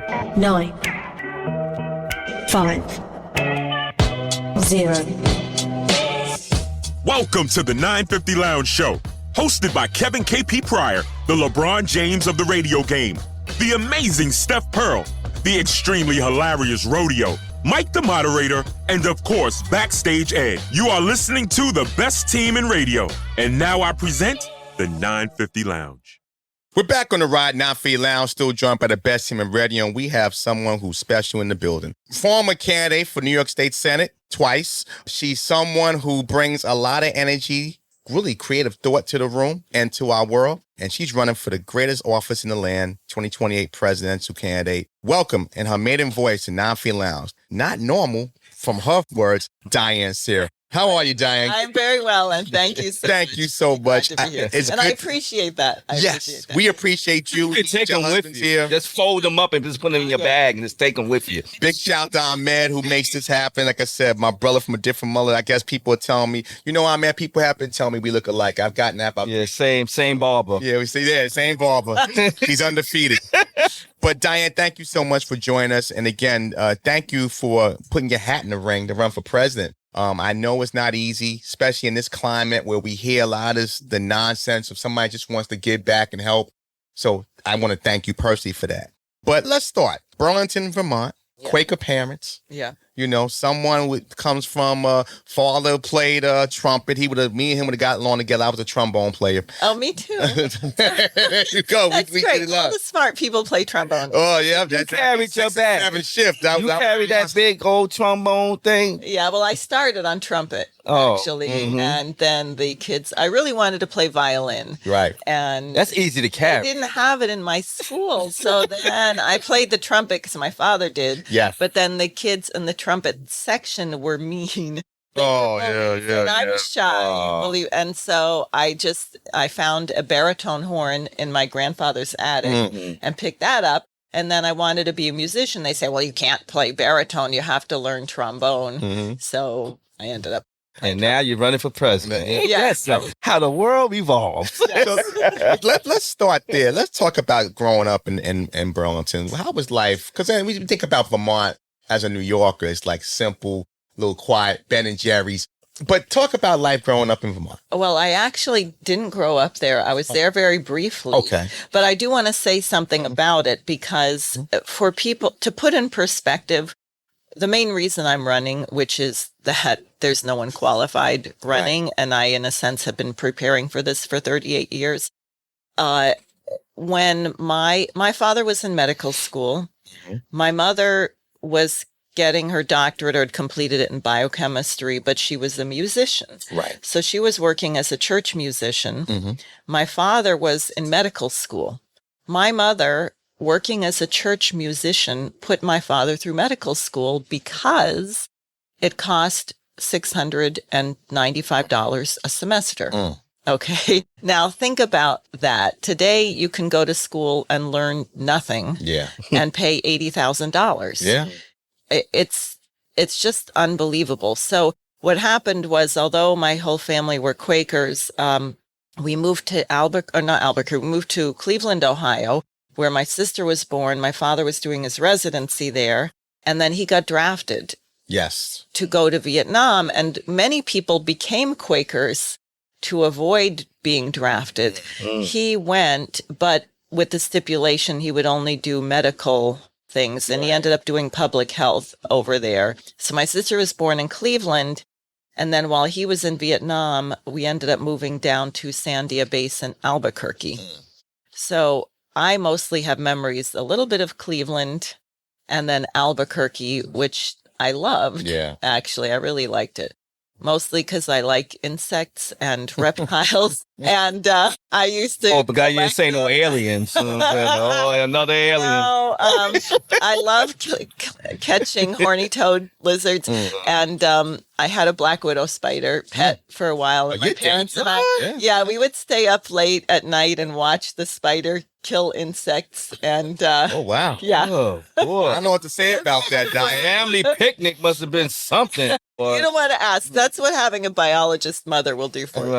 9, 5, 0. Welcome to the 950 Lounge Show, hosted by Kevin KP Pryor, the LeBron James of the radio game, the amazing Steph Pearl, the extremely hilarious Rodeo, Mike the moderator, and of course, Backstage Ed. You are listening to the best team in radio. And now I present the 950 Lounge. We're back on the Ride 950 Lounge, still joined by the best team in radio, and we have someone who's special in the building. Former candidate for New York State Senate twice. She's someone who brings a lot of energy, really creative thought to the room and to our world. And she's running for the greatest office in the land, 2028 presidential candidate. Welcome in her maiden voice to 950 Lounge. Not normal, from her words, Diane Sare. How are you, Diane? I'm very well, and thank you so much. Thank you so much. I appreciate that. We appreciate you. You can take them with you. Here. Just fold them up and just put them in your bag and just take them with you. Big shout out to Ahmed who makes this happen. Like I said, my brother from a different mother. I guess people are telling me, Ahmed, people have been telling me we look alike. I've gotten that. Yeah, same barber. Yeah, we see that. Same barber. He's undefeated. But Diane, thank you so much for joining us. And again, thank you for putting your hat in the ring to run for president. I know it's not easy, especially in this climate where we hear a lot of the nonsense of somebody just wants to give back and help. So I want to thank you personally for that. But let's start. Burlington, Vermont, Quaker parents. Yeah. Someone who comes from father played trumpet. Me and him would have gotten along together. I was a trombone player. Oh, me too. There you go. That's great. All the smart people play trombone. Oh, yeah. You carried your bag. 7 shift. You carried that big old trombone thing? Yeah, well, I started on trumpet, actually. Mm-hmm. And then the kids, I really wanted to play violin. Right. And that's easy to carry. I didn't have it in my school. So then I played the trumpet because my father did. Yes. But then the kids in the trumpet section were mean. Yeah. And I was shy. And so I found a baritone horn in my grandfather's attic and picked that up. And then I wanted to be a musician. They say, well, you can't play baritone. You have to learn trombone. Mm-hmm. So I ended up. And now you're running for president. Yes. That's how the world evolves. So, let's start there. Let's talk about growing up in Burlington. How was life? Because we think about Vermont as a New Yorker. It's like simple, little quiet, Ben and Jerry's. But talk about life growing up in Vermont. Well, I actually didn't grow up there. I was there very briefly. Okay. But I do want to say something about it because for people to put in perspective, the main reason I'm running, which is that there's no one qualified running, right. And I, in a sense, have been preparing for this for 38 years. When my father was in medical school, my mother was getting her doctorate or had completed it in biochemistry, but she was a musician. Right. So she was working as a church musician. Mm-hmm. My father was in medical school. My mother, working as a church musician, put my father through medical school because it cost $695 a semester. Okay. Now think about that. Today you can go to school and learn nothing. Yeah. And pay $80,000. Yeah. It's just unbelievable. So what happened was, although my whole family were Quakers, we moved to we moved to Cleveland, Ohio, where my sister was born. My father was doing his residency there, and then he got drafted. Yes. To go to Vietnam, and many people became Quakers to avoid being drafted. He went, but with the stipulation he would only do medical things, and he ended up doing public health over there. So my sister was born in Cleveland, and then while he was in Vietnam, we ended up moving down to Sandia Base in Albuquerque. So I mostly have memories, a little bit of Cleveland, and then Albuquerque, which I loved. Yeah. Actually, I really liked it. Mostly because I like insects and reptiles. And I used to... Oh, but God, you didn't say no aliens. Another alien. No, I love catching horny toad lizards. And I had a black widow spider pet for a while. And my parents and I, we would stay up late at night and watch the spider kill insects. And oh, wow. Yeah. Oh, boy. I don't know what to say about that, Diane. Family picnic must have been something. Boy. You don't want to ask. That's what having a biologist mother will do for you.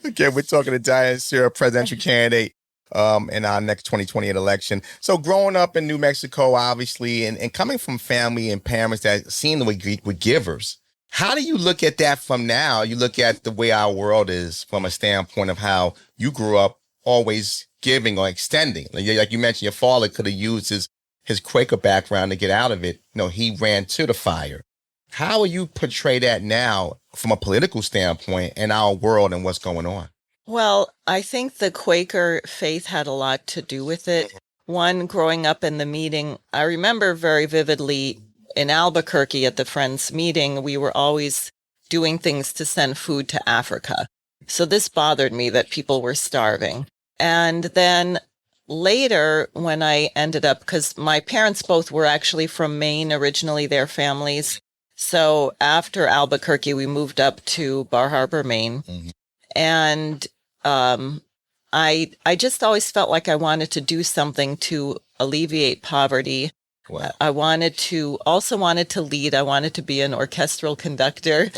Okay, we're talking to Diane Sare, presidential candidate in our next 2028 election. So growing up in New Mexico, obviously, and coming from family and parents that seem to be givers, how do you look at that from now? You look at the way our world is from a standpoint of how you grew up always giving or extending. Like you mentioned, your father could have used his Quaker background to get out of it. He ran to the fire. How will you portray that now from a political standpoint in our world and what's going on? Well, I think the Quaker faith had a lot to do with it. One, growing up in the meeting, I remember very vividly in Albuquerque at the Friends meeting, we were always doing things to send food to Africa. So this bothered me that people were starving. And then later, when I ended up, because my parents both were actually from Maine originally, their families. So after Albuquerque, we moved up to Bar Harbor, Maine. Mm-hmm. And I just always felt like I wanted to do something to alleviate poverty. Wow. I wanted to lead. I wanted to be an orchestral conductor,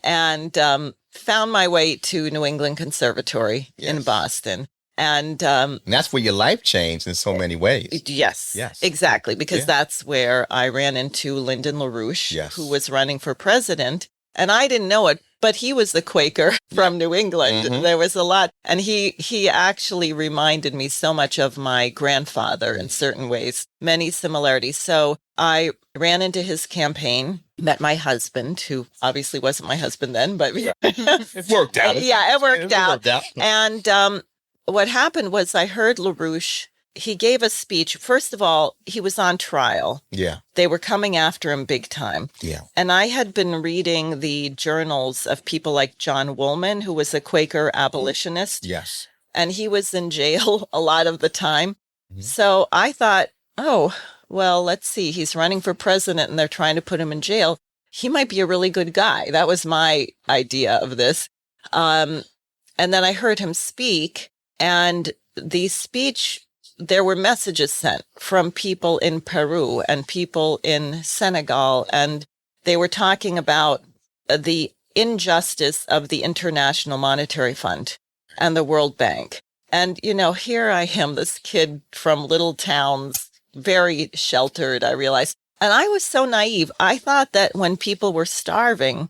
and found my way to New England Conservatory in Boston. And that's where your life changed in so many ways. Yes, exactly. Because that's where I ran into Lyndon LaRouche, who was running for president. And I didn't know it, but he was the Quaker from New England. Mm-hmm. There was a lot. And he actually reminded me so much of my grandfather in certain ways, many similarities. So I ran into his campaign, met my husband, who obviously wasn't my husband then, but it worked out. Yeah, it worked out. And what happened was I heard LaRouche. He gave a speech. First of all, he was on trial. Yeah. They were coming after him big time. Yeah. And I had been reading the journals of people like John Woolman, who was a Quaker abolitionist. Yes. And he was in jail a lot of the time. Mm-hmm. So I thought, oh, well, let's see. He's running for president and they're trying to put him in jail. He might be a really good guy. That was my idea of this. And then I heard him speak, and the speech, there were messages sent from people in Peru and people in Senegal, and they were talking about the injustice of the International Monetary Fund and the World Bank. And, here I am, this kid from little towns, very sheltered, I realized. And I was so naive. I thought that when people were starving,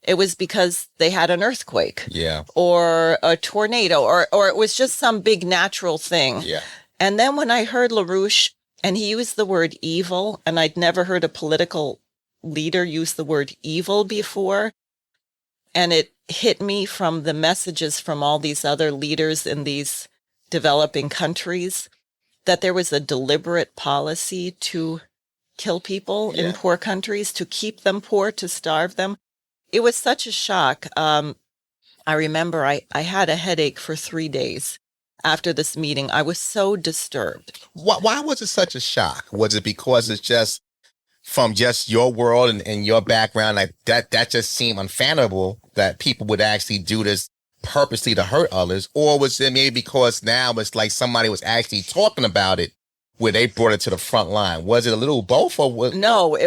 it was because they had an earthquake or a tornado, or it was just some big natural thing. Yeah. And then when I heard LaRouche, and he used the word evil, and I'd never heard a political leader use the word evil before, and it hit me from the messages from all these other leaders in these developing countries that there was a deliberate policy to kill people in poor countries, to keep them poor, to starve them. It was such a shock. I remember I had a headache for 3 days. After this meeting, I was so disturbed. Why was it such a shock? Was it because it's just from just your world and your background, like that just seemed unfathomable that people would actually do this purposely to hurt others? Or was it maybe because now it's like somebody was actually talking about it where they brought it to the front line? Was it a little both? Or No,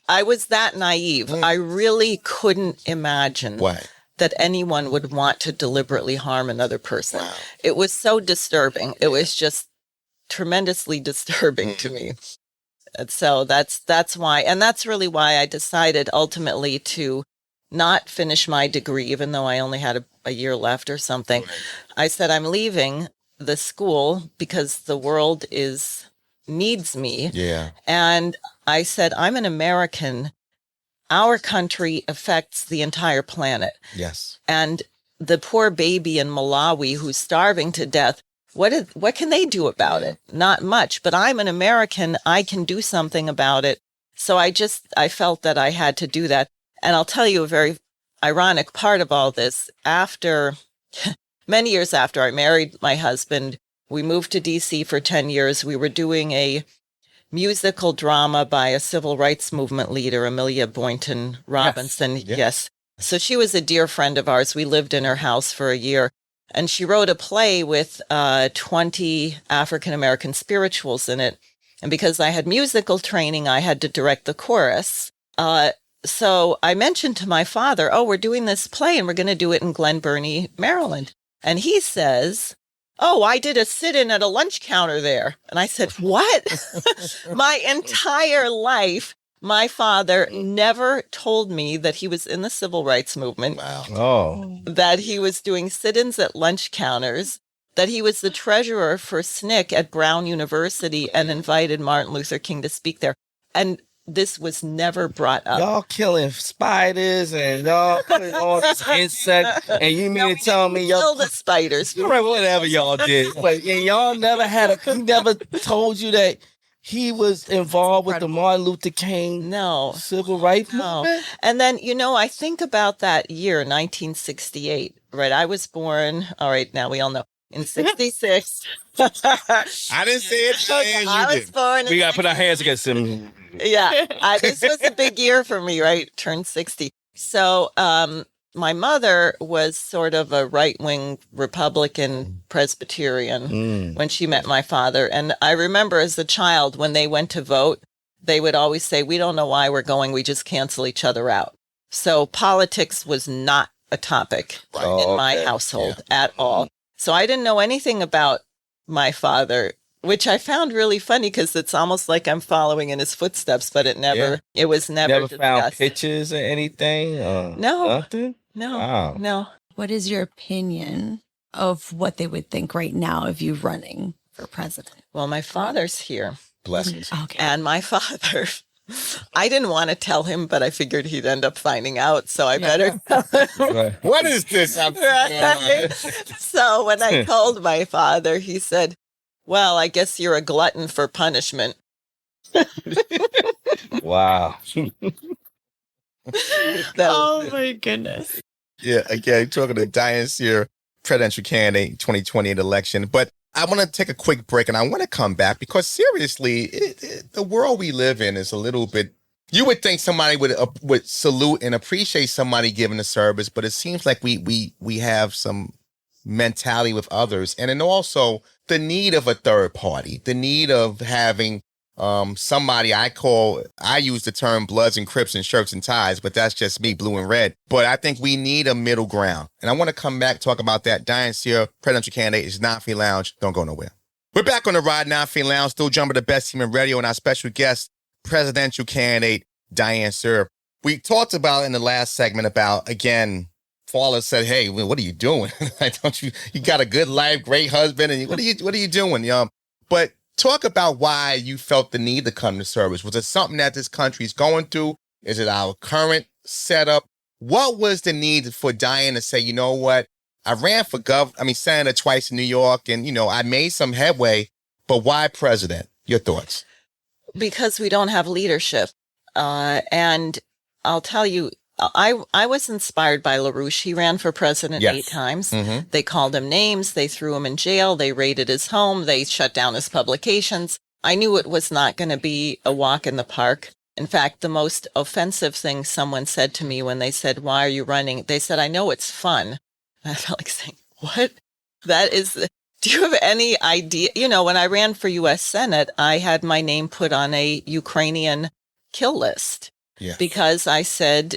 I was that naive. I really couldn't imagine that anyone would want to deliberately harm another person. Wow. It was so disturbing. It was just tremendously disturbing to me. And so that's why, and that's really why I decided ultimately to not finish my degree, even though I only had a year left or something. Right. I said, I'm leaving the school because the world needs me. Yeah. And I said, I'm an American. Our country affects the entire planet. Yes. And the poor baby in Malawi who's starving to death, what can they do about it? Not much, but I'm an American. I can do something about it. So I felt that I had to do that. And I'll tell you a very ironic part of all this. Many years after I married my husband, we moved to DC for 10 years. We were doing a musical drama by a civil rights movement leader, Amelia Boynton Robinson. Yes. So she was a dear friend of ours. We lived in her house for a year, and she wrote a play with 20 African-American spirituals in it. And because I had musical training, I had to direct the chorus. So I mentioned to my father, we're doing this play and we're going to do it in Glen Burnie, Maryland. And he says, oh, I did a sit-in at a lunch counter there. And I said, what? My entire life, my father never told me that he was in the civil rights movement. Wow. Oh. That he was doing sit-ins at lunch counters, that he was the treasurer for SNCC at Brown University and invited Martin Luther King to speak there. And this was never brought up. Y'all killing spiders and y'all putting all this insect, and you mean to tell me y'all Kill the spiders. right, whatever y'all did, but and y'all never he never told you that he was involved with the Martin Luther King civil rights movement? And then, I think about that year, 1968, right? I was born, all right, now we all know, in 66. I didn't say it. Diane, I you was did. born in We got to put our hands against him. Yeah, this was a big year for me, right? Turned 60. So my mother was sort of a right-wing Republican Presbyterian when she met my father. And I remember as a child, when they went to vote, they would always say, we don't know why we're going, we just cancel each other out. So politics was not a topic in my household at all. So I didn't know anything about my father, which I found really funny because it's almost like I'm following in his footsteps, but it was never Never found pictures or anything? No. Nothing? No. Wow. No. What is your opinion of what they would think right now of you running for president? Well, my father's here. Blessings. Okay. And my father, I didn't want to tell him, but I figured he'd end up finding out, so I better tell him. Right. What is this? Right? So when I told my father, he said, well, I guess you're a glutton for punishment. Wow. Oh my goodness. Yeah, again, talking to Diane Sare, presidential candidate 2020 election. But I want to take a quick break and I want to come back because seriously, the world we live in is a little bit, you would think somebody would salute and appreciate somebody giving a service, but it seems like we have some mentality with others. And then also the need of a third party, the need of having somebody I use the term Bloods and Crips and shirts and ties, but that's just me, blue and red. But I think we need a middle ground. And I want to come back, talk about that. Diane Sare, presidential candidate, is Not Free Lounge. Don't go nowhere. We're back on the ride, Not Free Lounge, still jumping the best team in radio, and our special guest, presidential candidate Diane Sare. We talked about in the last segment about, again, Fowler said, hey, what are you doing? Don't you got a good life, great husband, and what are you doing? But talk about why you felt the need to come to service. Was it something that this country's going through? Is it our current setup? What was the need for Diane to say, you know what? I ran for senator twice in New York, and, I made some headway, but why president? Your thoughts? Because we don't have leadership. And I'll tell you, I was inspired by LaRouche. He ran for president 8 times. Mm-hmm. They called him names. They threw him in jail. They raided his home. They shut down his publications. I knew it was not going to be a walk in the park. In fact, the most offensive thing someone said to me when they said, why are you running? They said, I know it's fun. And I felt like saying, what? Do you have any idea? When I ran for U.S. Senate, I had my name put on a Ukrainian kill list because I said,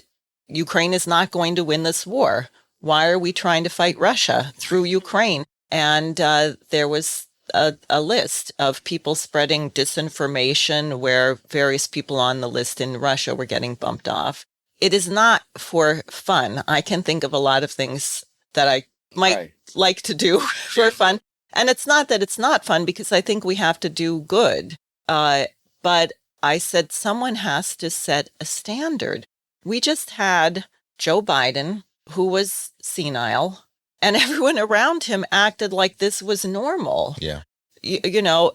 Ukraine is not going to win this war. Why are we trying to fight Russia through Ukraine? And there was a list of people spreading disinformation where various people on the list in Russia were getting bumped off. It is not for fun. I can think of a lot of things that I might like to do for fun. And it's not that it's not fun because I think we have to do good. But I said someone has to set a standard. We just had Joe Biden, who was senile, and everyone around him acted like this was normal. Yeah.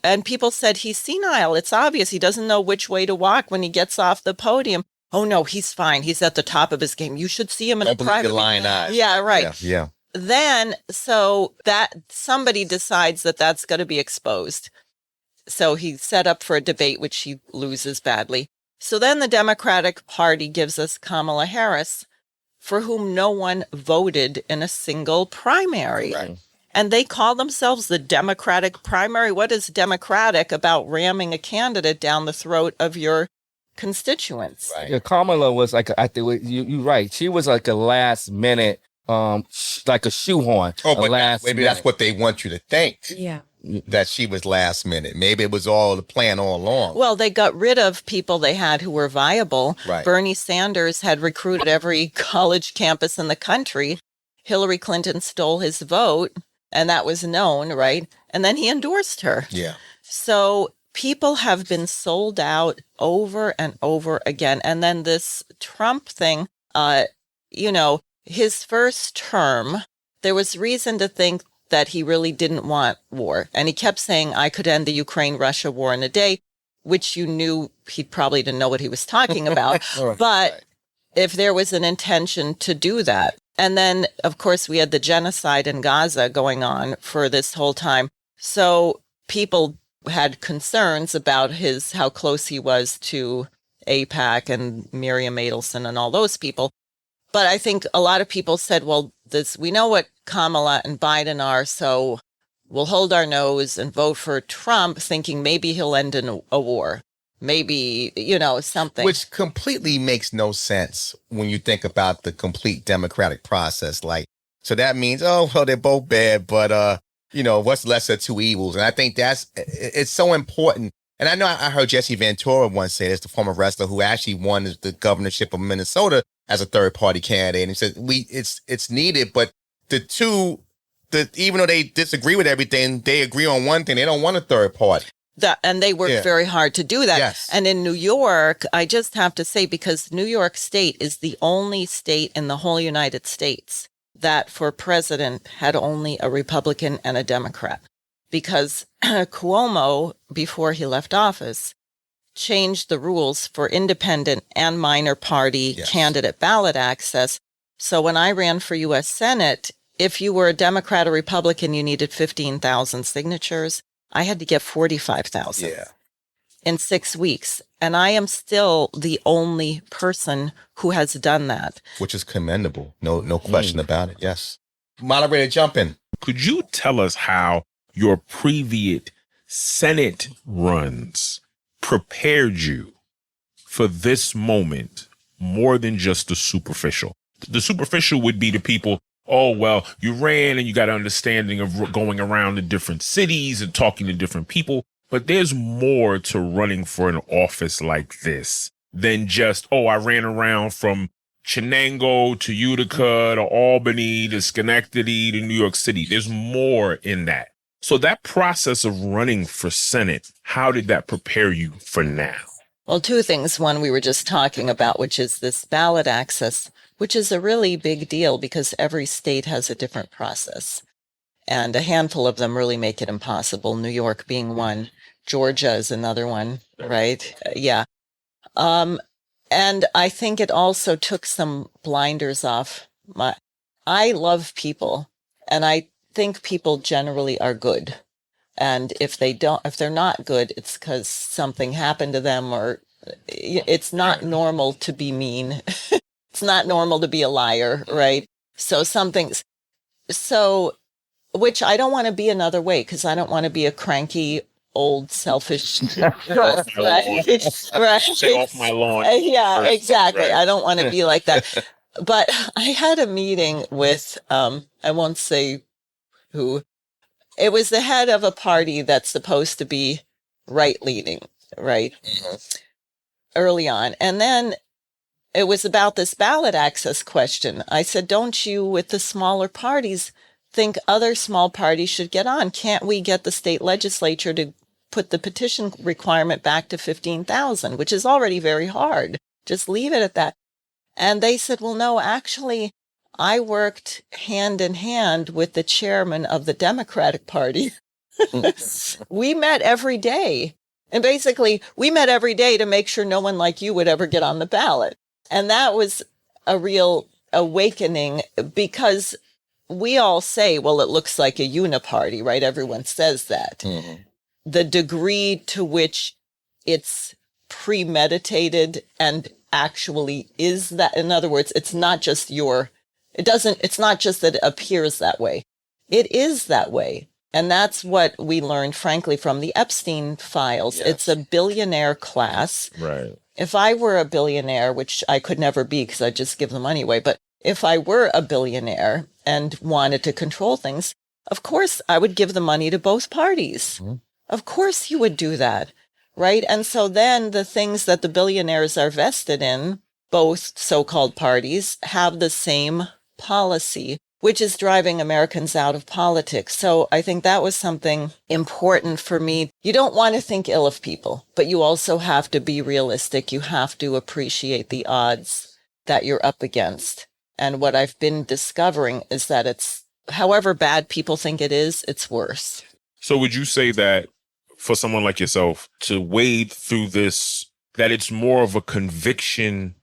And people said he's senile. It's obvious. He doesn't know which way to walk when he gets off the podium. Oh, no, he's fine. He's at the top of his game. You should see him in a private. Your lying eyes. Yeah, right. Yeah. Then, so that somebody decides that that's going to be exposed. So he set up for a debate, which he loses badly. So then the Democratic Party gives us Kamala Harris, for whom no one voted in a single primary. Right. And they call themselves the Democratic primary. What is democratic about ramming a candidate down the throat of your constituents? Right. Yeah, Kamala was like, I think you're right. She was like a last minute like a shoehorn. Oh, but minute. maybe that's what they want you to think. Yeah. That she was last minute. Maybe it was all the plan all along. Well, they got rid of people they had who were viable. Right. Bernie Sanders had recruited every college campus in the country. Hillary Clinton stole his vote, and that was known, right? And then he endorsed her. Yeah. So people have been sold out over and over again. And then this Trump thing, his first term, there was reason to think that he really didn't want war. And he kept saying, I could end the Ukraine-Russia war in a day, which you knew he probably didn't know what he was talking about. But if there was an intention to do that. And then, of course, we had the genocide in Gaza going on for this whole time. So people had concerns about how close he was to AIPAC and Miriam Adelson and all those people. But I think a lot of people said, well, we know what Kamala and Biden are, so we'll hold our nose and vote for Trump, thinking maybe he'll end in a war. Maybe, something. Which completely makes no sense when you think about the complete democratic process. So that means, they're both bad, but, what's lesser of two evils? And I think it's so important. And I know I heard Jesse Ventura once say this, the former wrestler who actually won the governorship of Minnesota as a third-party candidate. And he said, it's needed, but the two, even though they disagree with everything, they agree on one thing. They don't want a third party. And they worked very hard to do that. Yes. And in New York, I just have to say, because New York State is the only state in the whole United States that for president had only a Republican and a Democrat. Because Cuomo, before he left office, changed the rules for independent and minor party candidate ballot access. So when I ran for U.S. Senate, if you were a Democrat or Republican, you needed 15,000 signatures. I had to get 45,000 in 6 weeks. And I am still the only person who has done that. Which is commendable. No question about it. Yes. Moderator, jump in. Could you tell us how your previous Senate runs prepared you for this moment more than just the superficial? The superficial would be the people, oh, well, you ran and you got an understanding of going around to different cities and talking to different people. But there's more to running for an office like this than just, I ran around from Chenango to Utica to Albany to Schenectady to New York City. There's more in that. So that process of running for Senate, how did that prepare you for now? Well, two things. One, we were just talking about, which is this ballot access, which is a really big deal because every state has a different process. And a handful of them really make it impossible, New York being one. Georgia is another one, right? And I think it also took some blinders off. I love people, and I think people generally are good. And if they're not good, it's because something happened to them, or it's not normal to be mean. It's not normal to be a liar, right? So which I don't want to be another way, because I don't want to be a cranky, old, selfish. Right? Stay off my lawn. Yeah, exactly. Right. I don't want to be like that. But I had a meeting with, I won't say who. It was the head of a party that's supposed to be right-leaning, right? Mm-hmm. Early on. And then it was about this ballot access question. I said, don't you, with the smaller parties, think other small parties should get on? Can't we get the state legislature to put the petition requirement back to 15,000, which is already very hard? Just leave it at that. And they said, well, no, actually, I worked hand in hand with the chairman of the Democratic Party. We met every day. And basically, we met every day to make sure no one like you would ever get on the ballot. And that was a real awakening, because we all say, well, it looks like a uniparty, right? Everyone says that. Mm-hmm. The degree to which it's premeditated and actually is that, in other words, it's not just it's not just that it appears that way. It is that way. And that's what we learned, frankly, from the Epstein files. Yes. It's a billionaire class. Right. If I were a billionaire, which I could never be because I'd just give the money away, but if I were a billionaire and wanted to control things, of course I would give the money to both parties. Mm-hmm. Of course you would do that, right? And so then the things that the billionaires are vested in, both so-called parties, have the same policy, which is driving Americans out of politics. So I think that was something important for me. You don't want to think ill of people, but you also have to be realistic. You have to appreciate the odds that you're up against. And what I've been discovering is that it's, however bad people think it is, it's worse. So would you say that for someone like yourself to wade through this, that it's more of a conviction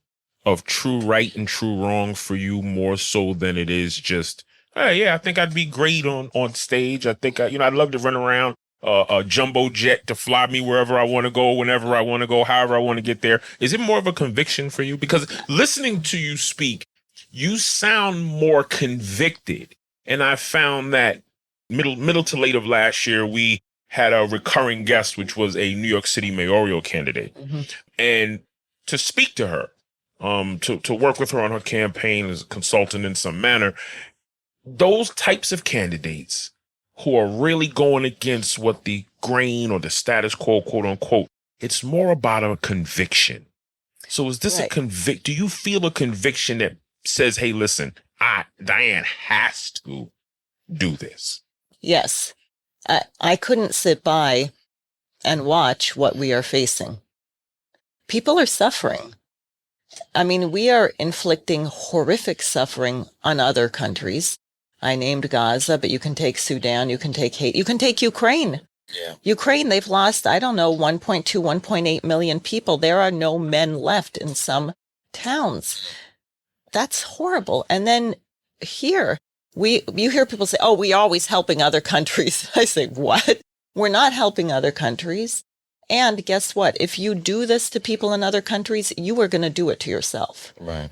of true right and true wrong for you more so than it is just, hey, yeah, I think I'd be great on stage. I think, I'd love to run around a jumbo jet to fly me wherever I want to go, whenever I want to go, however I want to get there. Is it more of a conviction for you? Because listening to you speak, you sound more convicted. And I found that middle to late of last year, we had a recurring guest, which was a New York City mayoral candidate. Mm-hmm. And to speak to her, to work with her on her campaign as a consultant in some manner, those types of candidates who are really going against what the grain or the status quo, quote unquote, it's more about a conviction. So is this right. Do you feel a conviction that says, hey, listen, Diane has to do this? Yes. I couldn't sit by and watch what we are facing. People are suffering. I mean, we are inflicting horrific suffering on other countries. I named Gaza, but you can take Sudan, you can take Haiti, you can take Ukraine. Yeah. Ukraine, they've lost, 1.8 million people. There are no men left in some towns. That's horrible. And then here, you hear people say, oh, we're always helping other countries. I say, what? We're not helping other countries. And guess what? If you do this to people in other countries, you are going to do it to yourself. Right.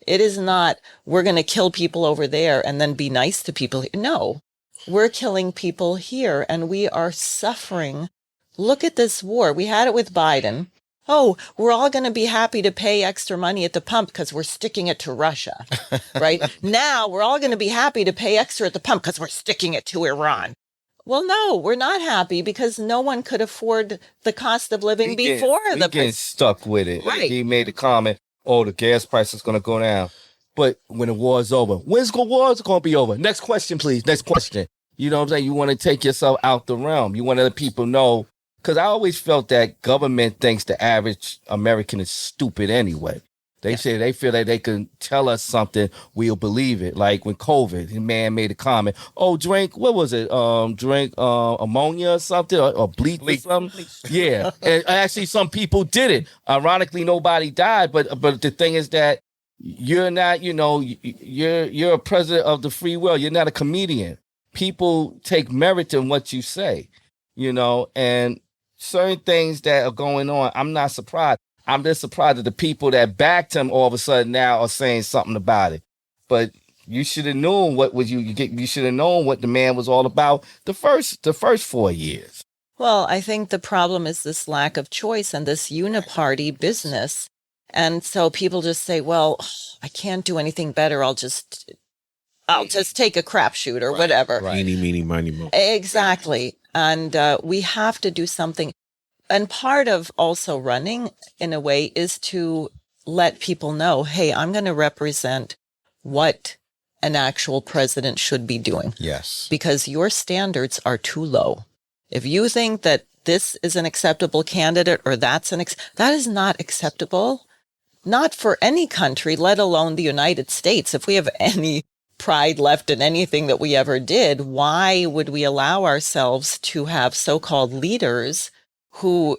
It is not, we're going to kill people over there and then be nice to people. No, we're killing people here and we are suffering. Look at this war. We had it with Biden. Oh, we're all going to be happy to pay extra money at the pump because we're sticking it to Russia, right? Now we're all going to be happy to pay extra at the pump because we're sticking it to Iran. Well, no, we're not happy because no one could afford the cost of living before the getting stuck with it. Right. He made a comment, oh, the gas price is going to go down. But when the war is over, when's the war going to be over? Next question, please. Next question. You know what I'm saying? You want to take yourself out the realm. You want to let people know. Because I always felt that government thinks the average American is stupid anyway. They say they feel that they can tell us something, we'll believe it. Like when COVID, the man made a comment, oh, drink, what was it? Drink ammonia or something, or bleach or something. Yeah. And actually some people did it. Ironically, nobody died. But the thing is that you're not, you're a president of the free world. You're not a comedian. People take merit in what you say, and certain things that are going on, I'm not surprised. I'm just surprised that the people that backed him all of a sudden now are saying something about it. But you should have known you should have known what the man was all about the first 4 years. Well, I think the problem is this lack of choice and this uniparty business. And so people just say, well, I can't do anything better. I'll just take a crapshoot or whatever. Right. Eeny, meeny, miny, moe. Exactly. And we have to do something. And part of also running, in a way, is to let people know, hey, I'm going to represent what an actual president should be doing. Yes. Because your standards are too low. If you think that this is an acceptable candidate or that is not acceptable, not for any country, let alone the United States. If we have any pride left in anything that we ever did, why would we allow ourselves to have so-called leaders who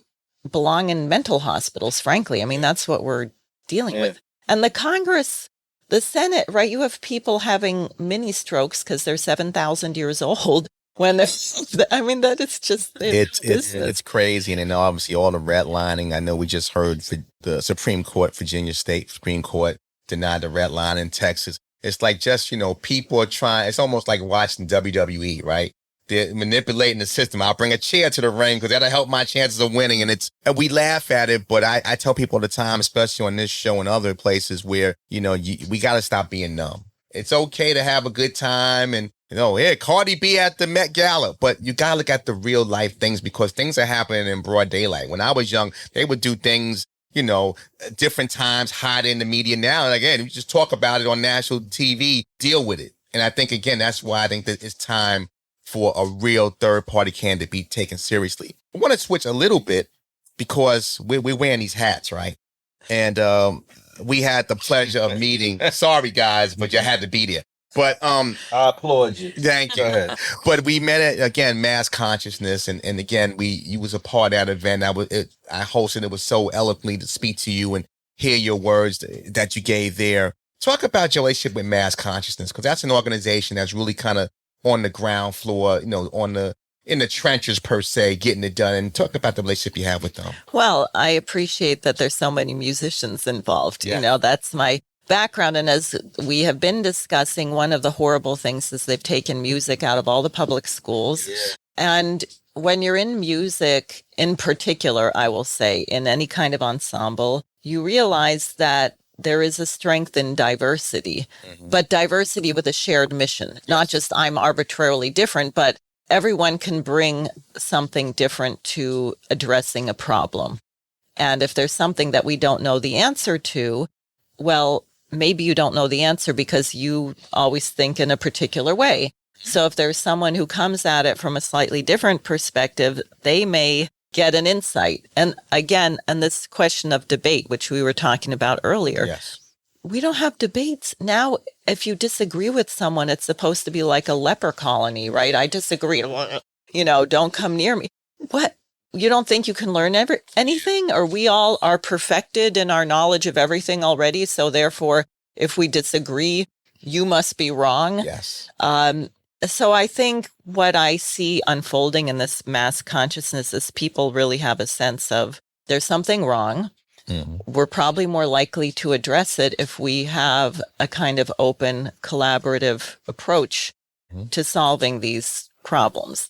belong in mental hospitals, frankly? I mean, that's what we're dealing with. And the Congress, the Senate, right? You have people having mini strokes because they're 7,000 years old when they're, that is just, it's crazy. And then obviously all the redlining. I know we just heard the Supreme Court, Virginia State Supreme Court denied the redlining in Texas. It's like just, people are trying, it's almost like watching WWE, right? They're manipulating the system. I'll bring a chair to the ring because that'll help my chances of winning. And we laugh at it, but I tell people all the time, especially on this show and other places where, we got to stop being numb. It's okay to have a good time and, Cardi B at the Met Gala, but you got to look at the real life things because things are happening in broad daylight. When I was young, they would do things, different times, hide in the media. Now, and again, we just talk about it on national TV, deal with it. And I think, again, that's why I think that it's time for a real third-party candidate to be taken seriously. I want to switch a little bit because we're wearing these hats, right? And we had the pleasure of meeting. Sorry, guys, but you had to be there. But I applaud you. Thank you. Go ahead. But we met at, again, Mass Consciousness, and again, you was a part of that event. I hosted. It was so eloquently to speak to you and hear your words that you gave there. Talk about your relationship with Mass Consciousness, because that's an organization that's really kind of on the ground floor, in the trenches per se, getting it done. And talk about the relationship you have with them. Well, I appreciate that there's so many musicians involved. Yeah. That's my background. And as we have been discussing, one of the horrible things is they've taken music out of all the public schools. Yeah. And when you're in music, in particular, I will say, in any kind of ensemble, you realize that there is a strength in diversity, but diversity with a shared mission, not just I'm arbitrarily different, but everyone can bring something different to addressing a problem. And if there's something that we don't know the answer to, well, maybe you don't know the answer because you always think in a particular way. So if there's someone who comes at it from a slightly different perspective, they may get an insight. And again, and this question of debate, which we were talking about earlier, yes. We don't have debates. Now, if you disagree with someone, it's supposed to be like a leper colony, right? I disagree. Don't come near me. What? You don't think you can learn anything? Or we all are perfected in our knowledge of everything already. So therefore, if we disagree, you must be wrong. Yes. So I think what I see unfolding in this mass consciousness is people really have a sense of there's something wrong. Mm-hmm. We're probably more likely to address it if we have a kind of open, collaborative approach to solving these problems.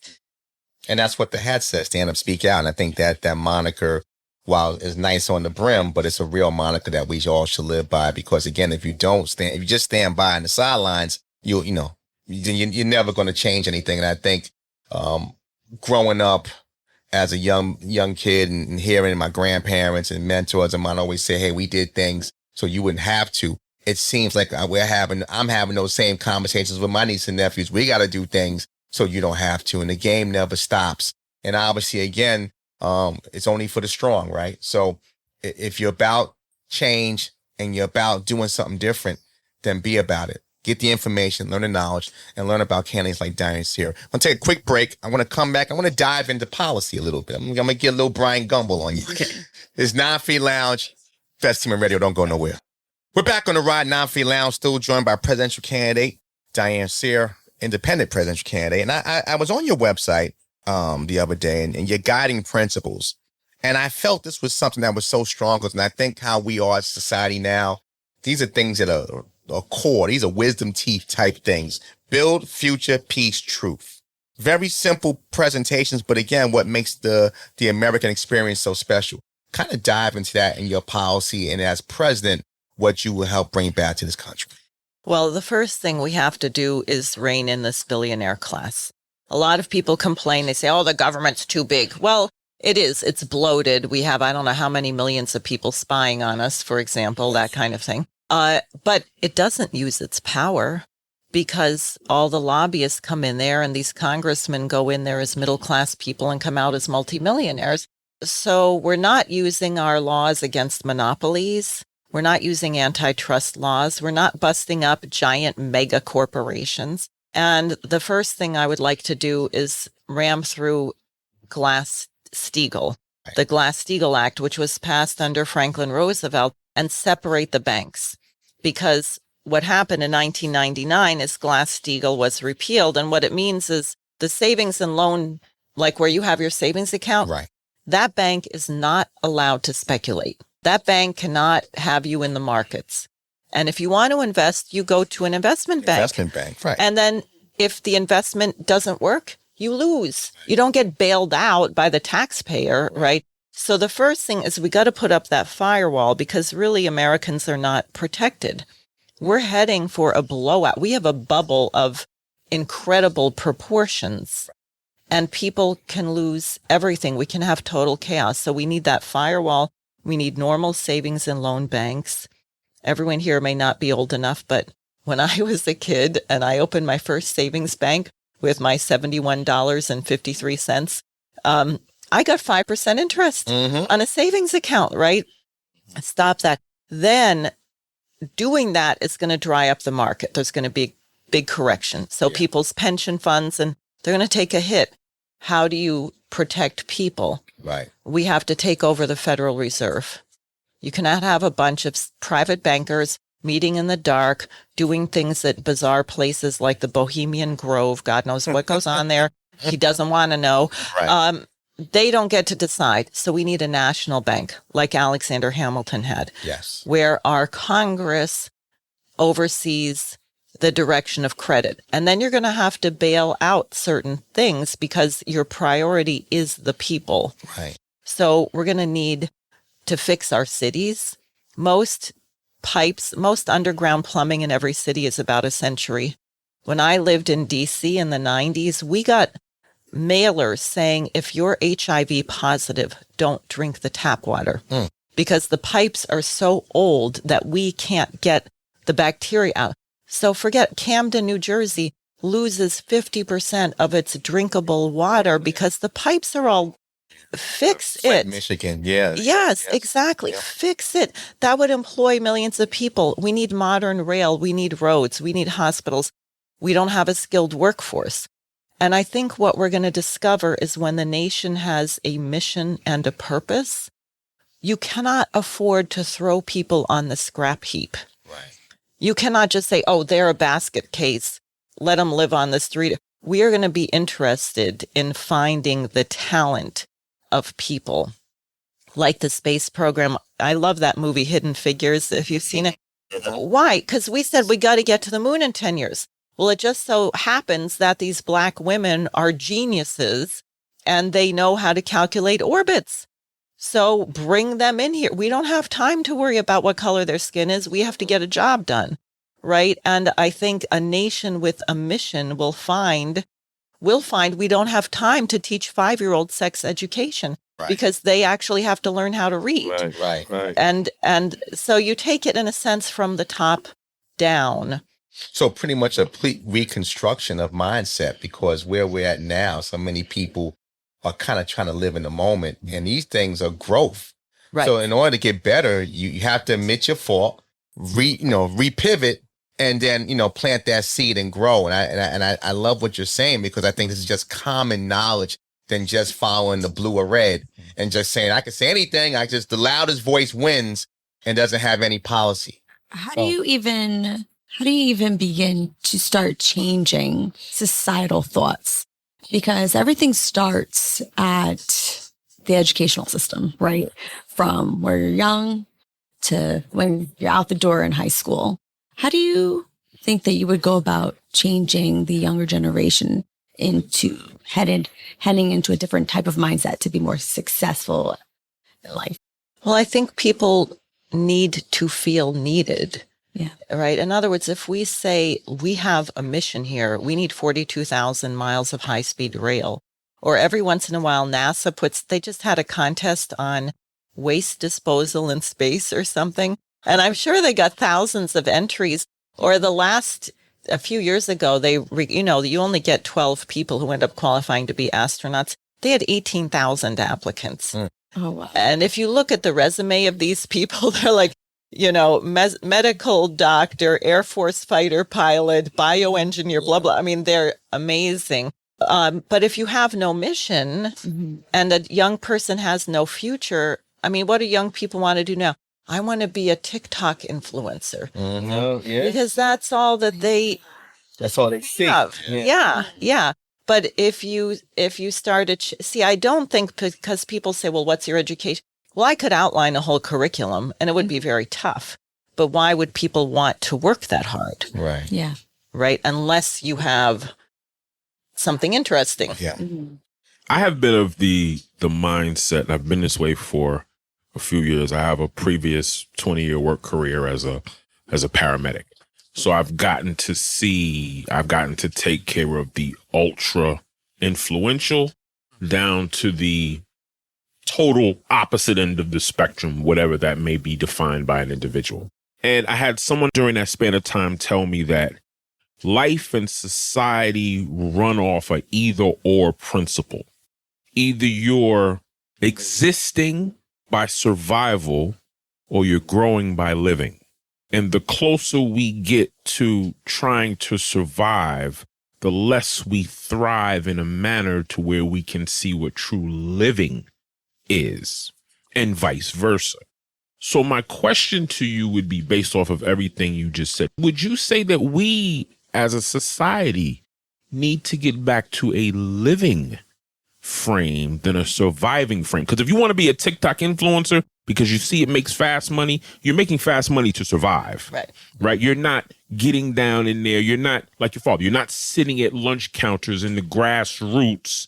And that's what the hat says, stand up, speak out. And I think that moniker, while it's nice on the brim, but it's a real moniker that we all should live by. Because again, if you just stand by on the sidelines, you're never going to change anything. And I think growing up as a young kid and hearing my grandparents and mentors of mine always say, hey, we did things so you wouldn't have to. It seems like I'm having those same conversations with my nieces and nephews. We got to do things so you don't have to. And the game never stops. And obviously, again, it's only for the strong, right? So if you're about change and you're about doing something different, then be about it. Get the information, learn the knowledge, and learn about candidates like Diane and Sare. I'm going to take a quick break. I want to come back. I want to dive into policy a little bit. I'm going to get a little Brian Gumble on you. Okay. It's 9 Feet Lounge. Best team in radio. Don't go nowhere. We're back on the ride, 9 Feet Lounge, still joined by presidential candidate Diane Sare, independent presidential candidate. And I was on your website the other day and your guiding principles. And I felt this was something that was so strong because I think how we are as a society now, these are things that are core. These are wisdom teeth type things. Build, future, peace, truth. Very simple presentations, but again, what makes the American experience so special. Kind of dive into that in your policy and as president, what you will help bring back to this country. Well, the first thing we have to do is rein in this billionaire class. A lot of people complain. They say, oh, the government's too big. Well, it is. It's bloated. We have, I don't know how many millions of people spying on us, for example, that kind of thing. But it doesn't use its power because all the lobbyists come in there and these congressmen go in there as middle-class people and come out as multimillionaires. So we're not using our laws against monopolies. We're not using antitrust laws. We're not busting up giant mega corporations. And the first thing I would like to do is ram through Glass-Steagall, the Glass-Steagall Act, which was passed under Franklin Roosevelt, and separate the banks. Because what happened in 1999 is Glass-Steagall was repealed. And what it means is the savings and loan, like where you have your savings account, right, that bank is not allowed to speculate. That bank cannot have you in the markets. And if you want to invest, you go to an investment bank. Investment bank, right. And then if the investment doesn't work, you lose. You don't get bailed out by the taxpayer, right? So the first thing is we got to put up that firewall because really Americans are not protected. We're heading for a blowout. We have a bubble of incredible proportions and people can lose everything. We can have total chaos. So we need that firewall. We need normal savings and loan banks. Everyone here may not be old enough, but when I was a kid and I opened my first savings bank with my $71.53, I got 5% interest on a savings account, right? Stop that. Then doing that is going to dry up the market. There's going to be big correction. So people's pension funds, and they're going to take a hit. How do you protect people? Right. We have to take over the Federal Reserve. You cannot have a bunch of private bankers meeting in the dark, doing things at bizarre places like the Bohemian Grove. God knows what goes on there. He doesn't want to know. Right. They don't get to decide. So we need a national bank like Alexander Hamilton had. Yes. Where our Congress oversees the direction of credit. And then you're going to have to bail out certain things because your priority is the people. Right. So we're going to need to fix our cities. Most pipes, most underground plumbing in every city is about a century. When I lived in DC in the 90s, we got mailers saying, if you're HIV positive, don't drink the tap water because the pipes are so old that we can't get the bacteria out. So forget Camden, New Jersey loses 50% of its drinkable water because the pipes are all fix It's like it. Michigan. Yeah. Yes, exactly. Yeah. Fix it. That would employ millions of people. We need modern rail. We need roads. We need hospitals. We don't have a skilled workforce. And I think what we're going to discover is when the nation has a mission and a purpose, you cannot afford to throw people on the scrap heap. Right. You cannot just say, oh, they're a basket case. Let them live on the street. We are going to be interested in finding the talent of people, like the space program. I love that movie, Hidden Figures, if you've seen it. Why? Because we said we got to get to the moon in 10 years. Well, it just so happens that these Black women are geniuses and they know how to calculate orbits. So bring them in here. We don't have time to worry about what color their skin is. We have to get a job done, right? And I think a nation with a mission will find we don't have time to teach 5-year-old sex education because they actually have to learn how to read. Right. And so you take it in a sense from the top down. So pretty much a complete reconstruction of mindset, because where we're at now, so many people are kind of trying to live in the moment, and these things are growth. Right. So in order to get better, you have to admit your fault, repivot, and then, plant that seed and grow. And I love what you're saying, because I think this is just common knowledge than just following the blue or red and just saying, I can say anything. The loudest voice wins and doesn't have any policy. How do you even begin to start changing societal thoughts? Because everything starts at the educational system, right? From where you're young to when you're out the door in high school. How do you think that you would go about changing the younger generation into heading into a different type of mindset to be more successful in life? Well, I think people need to feel needed. Yeah. Right. In other words, if we say we have a mission here, we need 42,000 miles of high-speed rail, or every once in a while, NASA they just had a contest on waste disposal in space or something. And I'm sure they got thousands of entries. Or a few years ago, you only get 12 people who end up qualifying to be astronauts. They had 18,000 applicants. Oh, wow. And if you look at the resume of these people, they're like, medical doctor, Air Force fighter pilot, bioengineer, blah, blah. I mean, they're amazing. But if you have no mission and a young person has no future, I mean, what do young people want to do now? I want to be a TikTok influencer. Because that's all that that's all they see. have. Yeah. But if you started, I don't think, because people say, well, what's your education? Well, I could outline a whole curriculum and it would be very tough. But why would people want to work that hard? Right. Yeah. Right? Unless you have something interesting. Yeah. I have been of the mindset, and I've been this way for a few years. I have a previous 20-year work career as a paramedic. So I've gotten to take care of the ultra influential down to the total opposite end of the spectrum, whatever that may be defined by an individual. And I had someone during that span of time tell me that life and society run off a either or principle. Either you're existing by survival or you're growing by living. And the closer we get to trying to survive, the less we thrive in a manner to where we can see what true living is, and vice versa. So my question to you would be, based off of everything you just said, would you say that we as a society need to get back to a living frame than a surviving frame? Because if you want to be a TikTok influencer because you see it makes fast money, you're making fast money to survive. Right. You're not getting down in there. You're not like your father. You're not sitting at lunch counters in the grassroots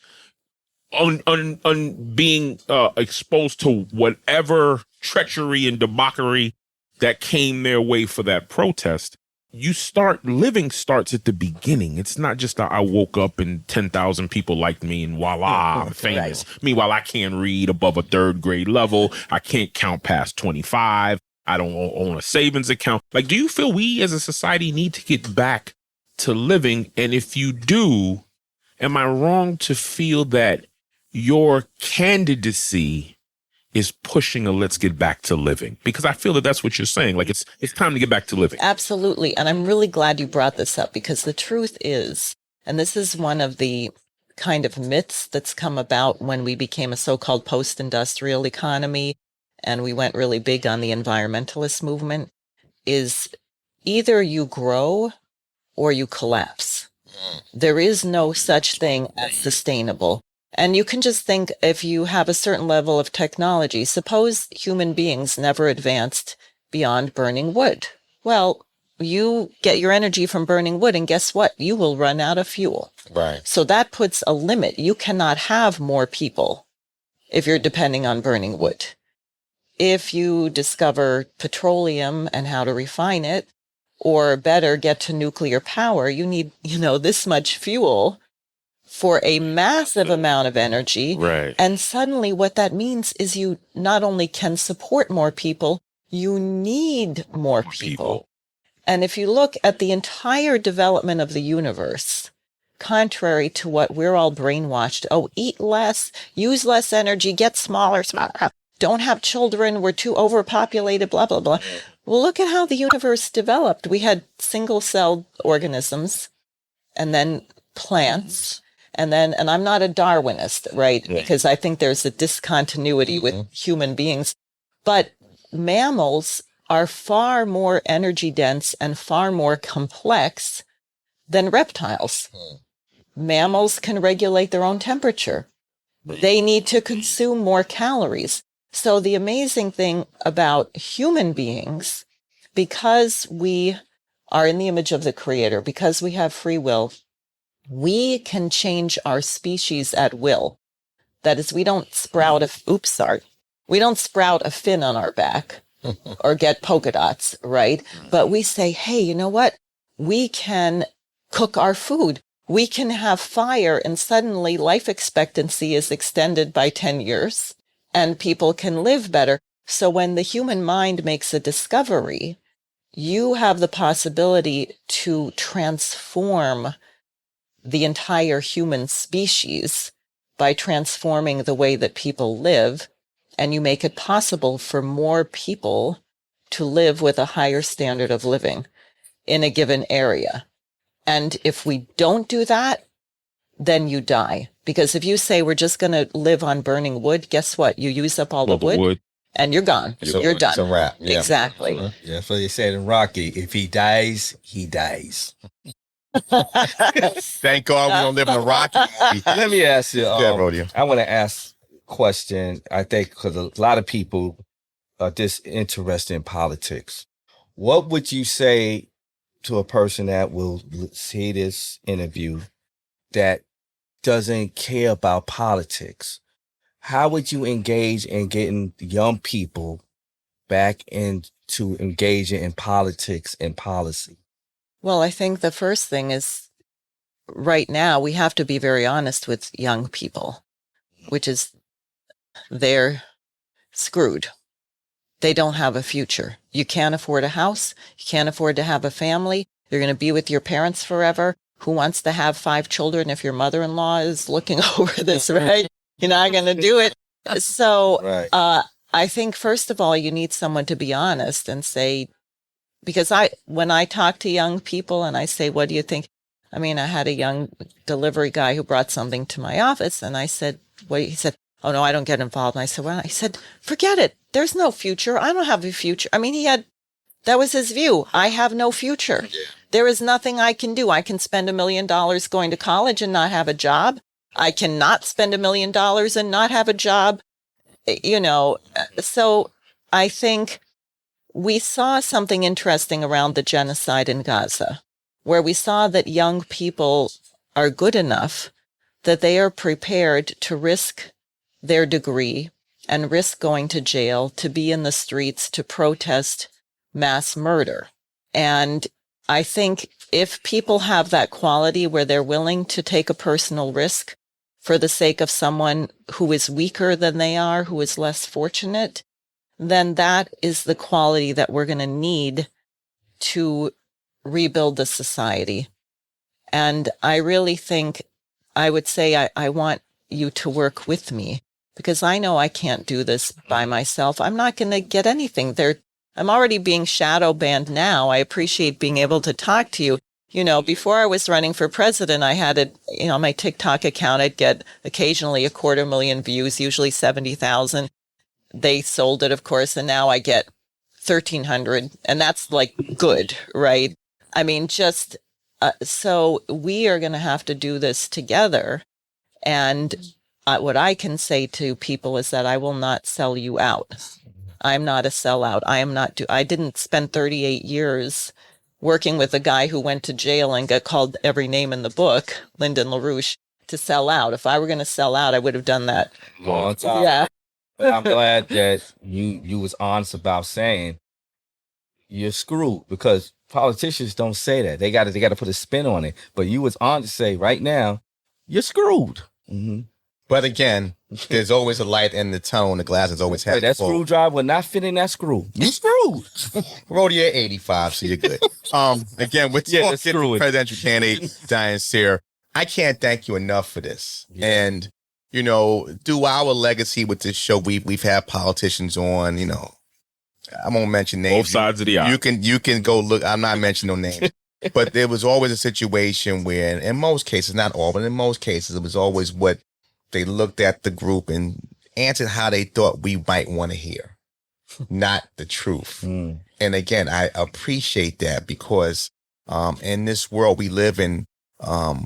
on being exposed to whatever treachery and debauchery that came their way for that protest. Living starts at the beginning. It's not just I woke up and 10,000 people liked me and voila, I'm famous. Right. Meanwhile, I can't read above a 3rd grade level. I can't count past 25. I don't own a savings account. Like, do you feel we as a society need to get back to living? And if you do, am I wrong to feel that your candidacy is pushing a let's get back to living? Because I feel that that's what you're saying. Like, it's time to get back to living. Absolutely. And I'm really glad you brought this up, because the truth is, and this is one of the kind of myths that's come about when we became a so-called post-industrial economy and we went really big on the environmentalist movement, is either you grow or you collapse. There is no such thing as sustainable. And you can just think, if you have a certain level of technology, suppose human beings never advanced beyond burning wood. Well, you get your energy from burning wood, and guess what? You will run out of fuel. Right. So that puts a limit. You cannot have more people if you're depending on burning wood. If you discover petroleum and how to refine it, or better, get to nuclear power, you need, this much fuel for a massive amount of energy. Right. And suddenly what that means is you not only can support more people, you need more people. And if you look at the entire development of the universe, contrary to what we're all brainwashed, eat less, use less energy, get smaller, don't have children, we're too overpopulated, blah, blah, blah. Well, look at how the universe developed. We had single-celled organisms, and then plants, and I'm not a Darwinist, right? Yeah. Because I think there's a discontinuity with human beings. But mammals are far more energy dense and far more complex than reptiles. Mammals can regulate their own temperature. They need to consume more calories. So the amazing thing about human beings, because we are in the image of the Creator, because we have free will, we can change our species at will. That is, we don't sprout a fin on our back or get polka dots, right? But we say, hey, you know what? We can cook our food. We can have fire, and suddenly life expectancy is extended by 10 years and people can live better. So when the human mind makes a discovery, you have the possibility to transform the entire human species by transforming the way that people live, and you make it possible for more people to live with a higher standard of living in a given area. And if we don't do that, then you die. Because if you say we're just going to live on burning wood, guess what? You use up all the wood and you're gone. You're done. It's a wrap. Yeah. Exactly. Yeah, that's what they said in Rocky. If he dies, he dies. Thank God we don't live in a Rocky movie. Let me ask you. Rodeo. I want to ask a question, I think, because a lot of people are disinterested in politics. What would you say to a person that will see this interview that doesn't care about politics, how would you engage in getting young people back into engaging in politics and policy? Well, I think the first thing is right now we have to be very honest with young people, which is they're screwed. They don't have a future. You can't afford a house. You can't afford to have a family. You're going to be with your parents forever. Who wants to have 5 children if your mother-in-law is looking over this, right? You're not going to do it. So Right. I think, first of all, you need someone to be honest and say, because when I talk to young people and I say, what do you think? I mean, I had a young delivery guy who brought something to my office and I said, he said, oh no, I don't get involved. And I said, well, I said, forget it. There's no future. I don't have a future. I mean, that was his view. I have no future. Yeah. There is nothing I can do. I can spend $1 million going to college and not have a job. I cannot spend $1 million and not have a job. So I think we saw something interesting around the genocide in Gaza, where we saw that young people are good enough that they are prepared to risk their degree and risk going to jail to be in the streets to protest mass murder. And I think if people have that quality where they're willing to take a personal risk for the sake of someone who is weaker than they are, who is less fortunate, then that is the quality that we're going to need to rebuild the society. And I really think, I would say I want you to work with me because I know I can't do this by myself. I'm not going to get anything. I'm already being shadow banned now. I appreciate being able to talk to you. Before I was running for president, I had my TikTok account, I'd get occasionally 250,000 views, usually 70,000. They sold it, of course, and now I get 1,300, and that's like good, right? I mean, just so we are going to have to do this together. And what I can say to people is that I will not sell you out. I'm not a sellout. I didn't spend 38 years working with a guy who went to jail and got called every name in the book, Lyndon LaRouche, to sell out. If I were going to sell out, I would have done that. Long time. Yeah. But I'm glad that you was honest about saying you're screwed, because politicians don't say that. They got to put a spin on it. But you was on to say right now, you're screwed. Mm-hmm. But again, there's always a light in the tunnel, and the glass is always half full. That screwdriver will not fit in that screw. You screwed. Rody, you're 85, so you're good. Again, we're talking presidential candidate Diane Sare. I can't thank you enough for this. Yeah. And, through our legacy with this show, we've had politicians on, I won't mention names. Both sides of the aisle. You can go look. I'm not mentioning no names. But there was always a situation where, in most cases, not all, but in most cases, it was always what they looked at the group and answered how they thought we might want to hear, not the truth. Mm. And again, I appreciate that because in this world we live in,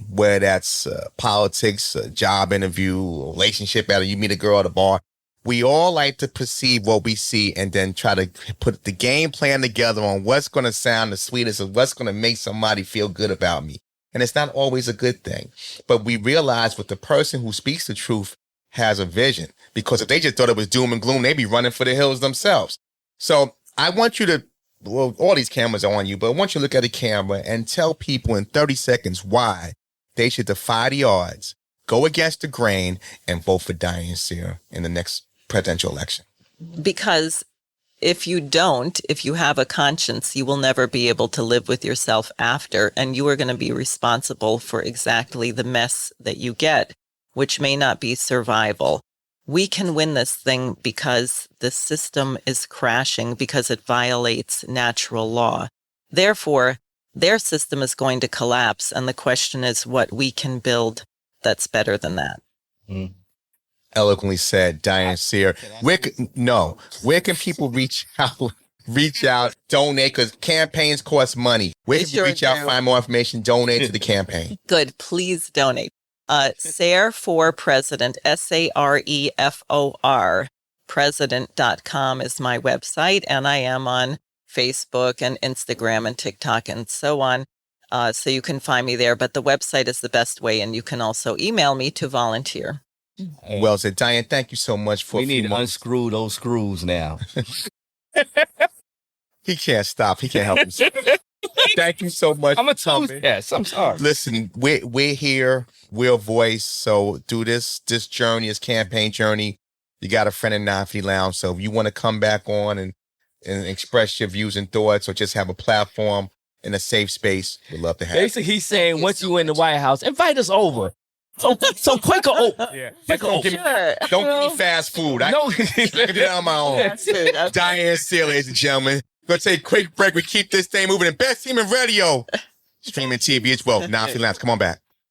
where that's politics, a job interview, relationship, you meet a girl at a bar, we all like to perceive what we see and then try to put the game plan together on what's going to sound the sweetest and what's going to make somebody feel good about me. And it's not always a good thing. But we realize with the person who speaks the truth has a vision, because if they just thought it was doom and gloom, they'd be running for the hills themselves. So I want you to, all these cameras are on you, but I want you to look at the camera and tell people in 30 seconds why they should defy the odds, go against the grain, and vote for Diane Sare in the next presidential election. Because if you have a conscience, you will never be able to live with yourself after, and you are going to be responsible for exactly the mess that you get, which may not be survival. We can win this thing because the system is crashing, because it violates natural law. Therefore, their system is going to collapse, and the question is what we can build that's better than that. Mm. Eloquently said, Diane Sare. Where can people reach out, donate, because campaigns cost money. Where can you reach out, find more information, donate to the campaign? Good. Please donate. Sare for President, SAREFOR, president.com is my website, and I am on Facebook and Instagram and TikTok and so on. So you can find me there, but the website is the best way, and you can also email me to volunteer. Well said. Diane, thank you so much for We need to unscrew those screws now. He can't stop. He can't help himself. Thank you so much. I'm a for coming. tooth. I'm sorry. Listen, we're here. We're a voice. So do this journey, this campaign journey. You got a friend in 950 Lounge. So if you want to come back on and express your views and thoughts, or just have a platform in a safe space, we'd love to have you. Basically, he's saying once you in the White House, invite us over. So Quaker Oat. Yeah. Quaker Oat. Sure. Don't give me fast food. I No. can do it on my own. That's it. Okay. Diane Sare, ladies and gentlemen. Gonna take a quick break. We keep this thing moving. The best team in radio. Streaming TV as well. 950 Lounge. Come on back.